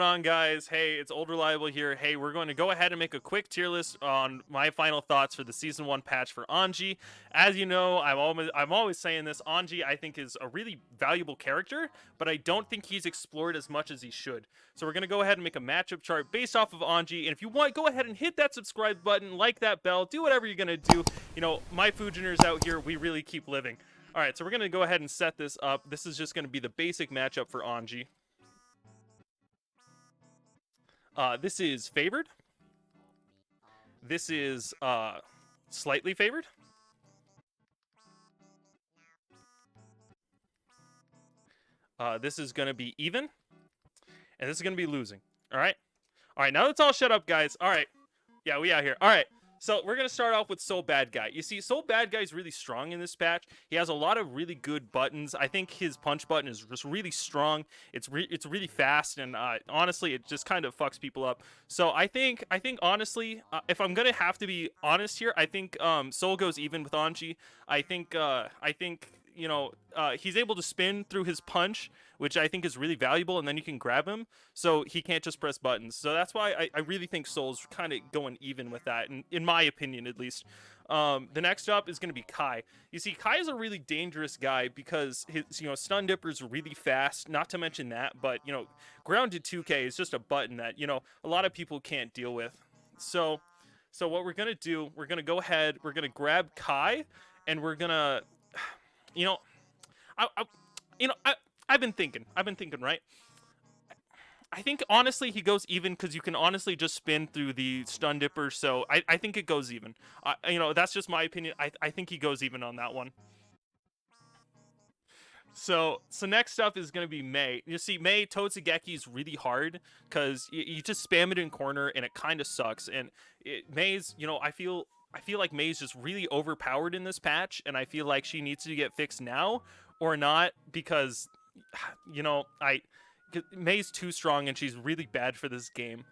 On, guys? Hey, it's Old Reliable here. Hey, we're going to go ahead and make a quick tier list on my final thoughts for the season 1 patch for Anji. As you know, I'm always saying this. Anji, I think, is a really valuable character, but I don't think he's explored as much as he should. So we're going to go ahead and make a matchup chart based off of Anji. And if you want, go ahead and hit that subscribe button, like that bell, do whatever you're going to do. You know, my Fujiners out here, we really keep living. All right, so we're going to go ahead and set this up. This is just going to be the basic matchup for Anji. This is favored. This is slightly favored. This is going to be even. And this is going to be losing. All right? All right, now let's all shut up, guys. All right. Yeah, we out here. All right. So we're going to start off with Soul Bad Guy. You see, Soul Bad Guy is really strong in this patch. He has a lot of really good buttons. I think his punch button is just really strong. It's really fast, and honestly, it just kind of fucks people up. So I think honestly, if I'm going to have to be honest here, I think Soul goes even with Anji. I think you know, he's able to spin through his punch, which I think is really valuable, and then you can grab him, so he can't just press buttons. So that's why I really think Soul's kind of going even with that, in my opinion, at least. The next up is going to be Kai. You see, Kai is a really dangerous guy because his, stun dipper's really fast, not to mention that, but, grounded 2K is just a button that, a lot of people can't deal with. So what we're going to do, we're going to go ahead, we're going to grab Kai, and we're going to... I've been thinking, right? I think honestly he goes even because you can honestly just spin through the stun dipper. So I think it goes even. That's just my opinion. I think he goes even on that one. So next up is gonna be Mei. You see, Mei Totsugeki is really hard because you just spam it in corner and it kind of sucks. And Mei's, I feel like Mei's just really overpowered in this patch, and I feel like she needs to get fixed now or not because, Mei's too strong and she's really bad for this game.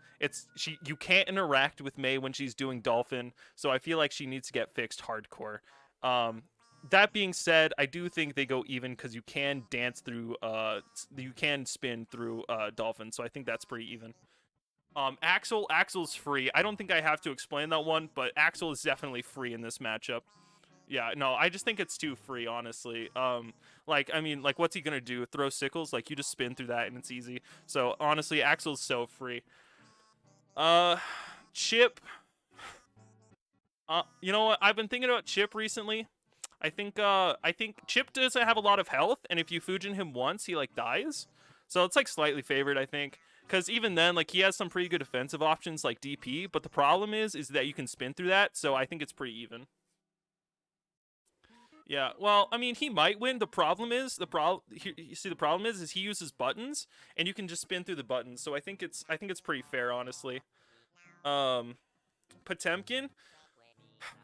You can't interact with Mei when she's doing Dolphin, so I feel like she needs to get fixed hardcore. That being said, I do think they go even because you can dance through, you can spin through Dolphin, so I think that's pretty even. Axel's free. I don't think I have to explain that one, but Axel is definitely free in this matchup. Yeah, no, I just think it's too free, honestly. What's he gonna do? Throw sickles? Like, you just spin through that and it's easy. So, honestly, Axel's so free. Chip. You know what? I've been thinking about Chip recently. I think Chip doesn't have a lot of health, and if you Fujin him once, he, dies. So it's, slightly favored, I think. Because even then, he has some pretty good defensive options like DP, but the problem is that you can spin through that, so I think it's pretty even. Yeah, well, I mean, he might win. The problem is, he uses buttons, and you can just spin through the buttons, so I think it's pretty fair, honestly. Potemkin?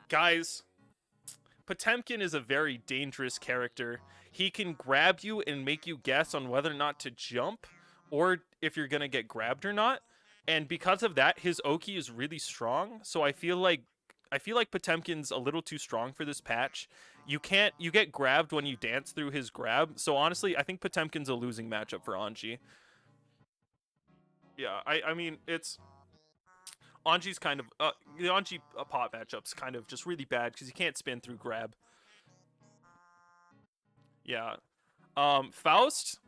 Guys, Potemkin is a very dangerous character. He can grab you and make you guess on whether or not to jump, or if you're gonna get grabbed or not. And because of that, his Oki is really strong. So I feel like Potemkin's a little too strong for this patch. You get grabbed when you dance through his grab. So honestly, I think Potemkin's a losing matchup for Anji. Yeah, I mean, it's Anji's kind of the Anji pot matchup's kind of just really bad because you can't spin through grab. Yeah. Faust.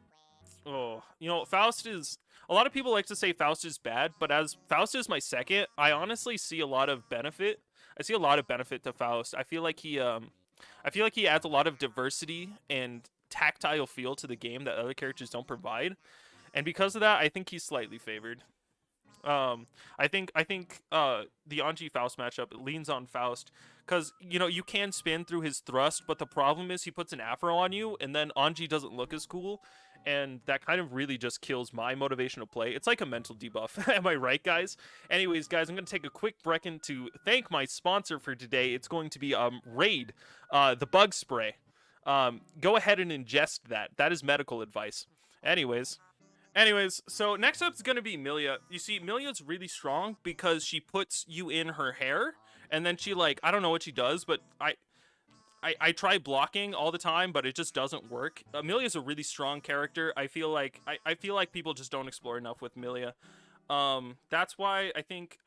Oh, Faust is... A lot of people like to say Faust is bad, but as Faust is my second, I honestly see a lot of benefit. I see a lot of benefit to Faust. I feel like he adds a lot of diversity and tactile feel to the game that other characters don't provide. And because of that, I think he's slightly favored. I think the Anji Faust matchup leans on Faust because you can spin through his thrust, but the problem is he puts an afro on you, and then Anji doesn't look as cool, and that kind of really just kills my motivation to play. It's like a mental debuff. Am I right, guys? Anyways, guys, I'm gonna take a quick break to thank my sponsor for today. It's going to be Raid, the bug spray. Go ahead and ingest that. That is medical advice. Anyways, so next up is going to be Milia. You see, Milia's really strong because she puts you in her hair, and then she, I don't know what she does, but I try blocking all the time, but it just doesn't work. Milia's a really strong character. I feel like people just don't explore enough with Milia. That's why I think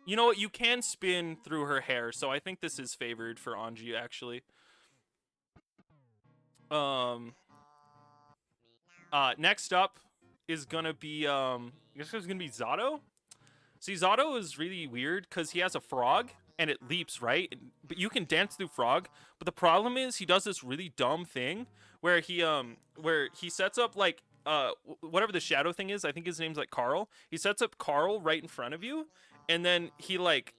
you know what, you can spin through her hair, so I think this is favored for Anji actually. Um, next up is gonna be this is gonna be Zato. See, Zato is really weird because he has a frog and it leaps, right? But you can dance through frog. But the problem is he does this really dumb thing where he sets up like whatever the shadow thing is. I think his name's like Carl. He sets up Carl right in front of you, and then he like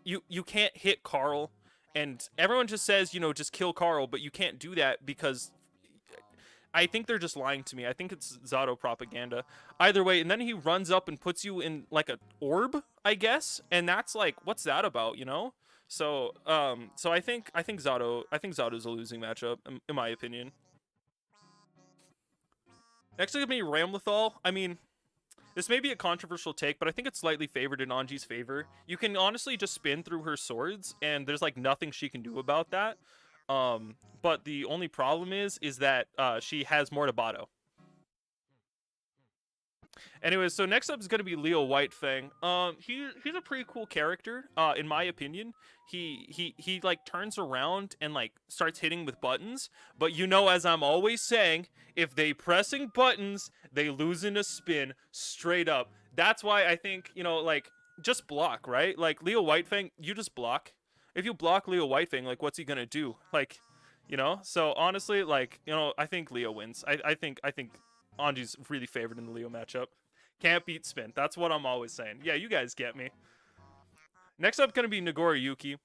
you can't hit Carl, and everyone just says, you know, just kill Carl, but you can't do that because I think they're just lying to me. I think it's Zato propaganda. Either way, and then he runs up and puts you in like a orb, I guess, and that's like, what's that about, you know? So I think Zato's a losing matchup, in my opinion. Next is gonna be Ramlethal. I mean, this may be a controversial take, but I think it's slightly favored in Anji's favor. You can honestly just spin through her swords, and there's like nothing she can do about that. But the only problem is that she has more to Bato. Anyways, so next up is gonna be Leo Whitefang. He's a pretty cool character, in my opinion. He like turns around and like starts hitting with buttons, but you know, as I'm always saying, if they pressing buttons, they lose in a spin straight up. That's why I think, you know, like, just block, right? Like Leo Whitefang, you just block. If you block Leo Whitefang, like, what's he gonna do? Like, you know. So honestly, like, you know, I think Leo wins. I think Anji's really favored in the Leo matchup. Can't beat spin. That's what I'm always saying. Yeah, you guys get me. Next up, gonna be Nagori Yuki.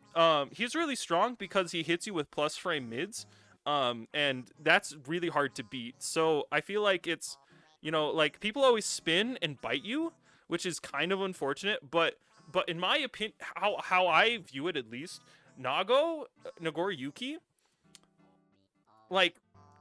He's really strong because he hits you with plus frame mids, and that's really hard to beat. So I feel like it's, you know, like people always spin and bite you, which is kind of unfortunate. But in my opinion, how I view it at least, Nagori Yuki, like,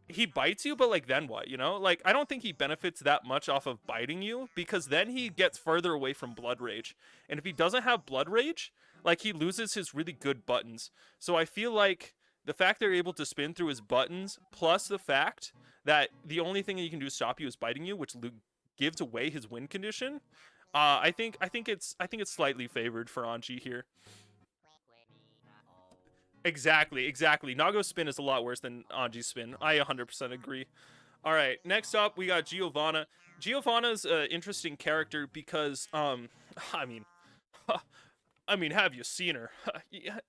he bites you, but like, then what, you know? Like, I don't think he benefits that much off of biting you, because then he gets further away from blood rage, and if he doesn't have blood rage, like, he loses his really good buttons. So I feel like the fact they're able to spin through his buttons, plus the fact that the only thing that he can do to stop you is biting you, which gives away his win condition. I think it's slightly favored for Anji here. Exactly. Nago's spin is a lot worse than Anji's spin. I 100% agree. All right, next up we got Giovanna. Giovanna's an interesting character because, I mean, I mean, have you seen her?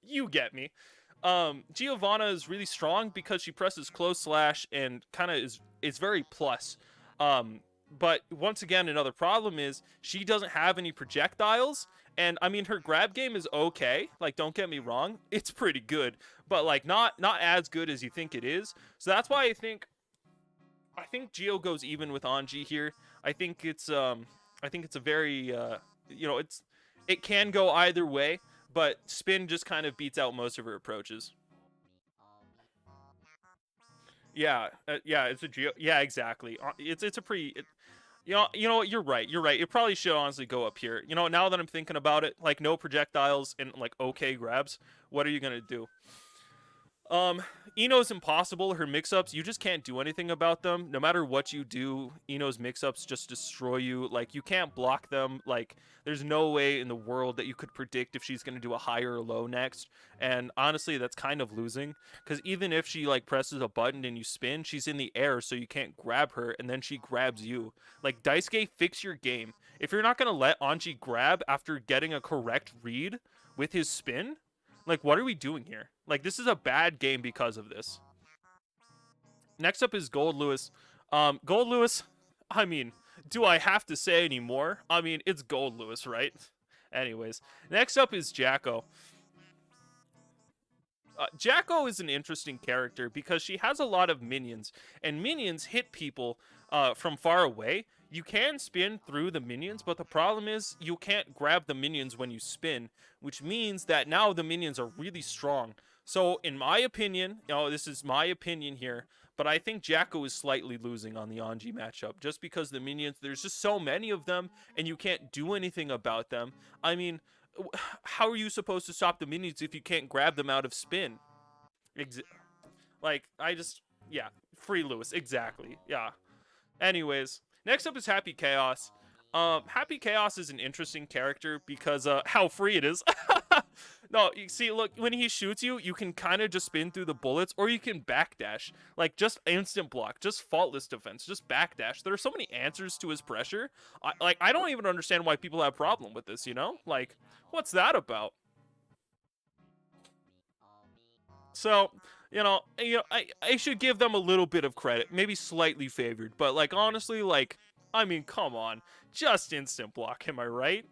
You get me. Giovanna is really strong because she presses close slash and kind of is very plus. Um, but once again, another problem is she doesn't have any projectiles, and I mean, her grab game is okay. Like, don't get me wrong, it's pretty good, but like, not as good as you think it is. So that's why I think Gio goes even with Anji here. I think it's a very you know, it can go either way, but spin just kind of beats out most of her approaches. Yeah, yeah, it's a Geo. Yeah, exactly. It's a pretty. You know what? You're right. You're right. It probably should honestly go up here. You know, now that I'm thinking about it, like, no projectiles and like okay grabs. What are you gonna do? I-No's impossible. Her mix-ups, you just can't do anything about them. No matter what you do, I-No's mix-ups just destroy you. Like, you can't block them. Like, there's no way in the world that you could predict if she's going to do a high or a low next. And honestly, that's kind of losing. Because even if she, like, presses a button and you spin, she's in the air, so you can't grab her, and then she grabs you. Like, Daisuke, fix your game. If you're not going to let Anji grab after getting a correct read with his spin, like, what are we doing here? Like, this is a bad game because of this. Next up is Goldlewis. Goldlewis, I mean, do I have to say any more? I mean, it's Goldlewis, right? Anyways, next up is Jacko. Jacko is an interesting character because she has a lot of minions, and minions hit people from far away. You can spin through the minions, but the problem is you can't grab the minions when you spin, which means that now the minions are really strong. So, in my opinion, you know, this is my opinion here, but I think Jacko is slightly losing on the Anji matchup just because the minions, there's just so many of them, and you can't do anything about them. I mean, how are you supposed to stop the minions if you can't grab them out of spin? Like, yeah, free Lewis, exactly, yeah. Anyways, next up is Happy Chaos. Happy Chaos is an interesting character because how free it is. No, you see, look, when he shoots you, you can kind of just spin through the bullets, or you can backdash, like just instant block, just faultless defense, just backdash. There are so many answers to his pressure. I don't even understand why people have problem with this. You know, like, what's that about? So, I should give them a little bit of credit, maybe slightly favored, but like honestly, like, I mean, come on, just instant block, am I right?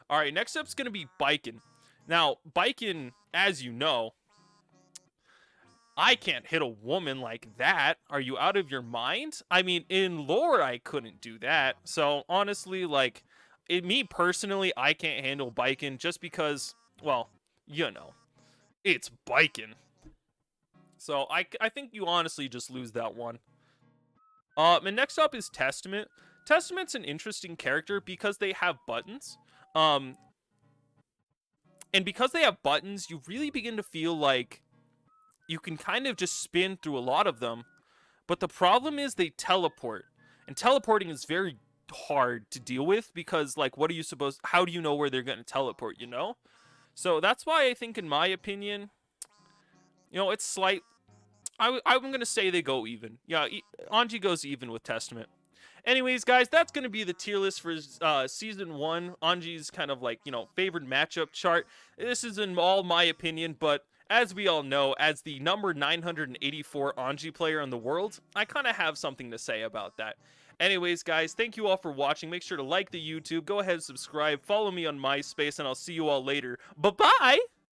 All right, next up's gonna be Baiken. Now, Baiken, as you know, I can't hit a woman like that. Are you out of your mind? I mean, in lore, I couldn't do that. So honestly, like, me personally, I can't handle Baiken just because, well, it's Baiken. So I think you honestly just lose that one. And next up is Testament. Testament's an interesting character because they have buttons. Um, and because they have buttons, you really begin to feel like you can kind of just spin through a lot of them. But the problem is they teleport. And teleporting is very hard to deal with because, like, how do you know where they're going to teleport, you know? So that's why I think, in my opinion, it's slight. I'm going to say they go even. Yeah, Anji goes even with Testament. Anyways, guys, that's going to be the tier list for Season 1. Anji's kind of like, favored matchup chart. This is in all my opinion, but as we all know, as the number 984 Anji player in the world, I kind of have something to say about that. Anyways, guys, thank you all for watching. Make sure to like the YouTube. Go ahead and subscribe. Follow me on MySpace, and I'll see you all later. Bye-bye!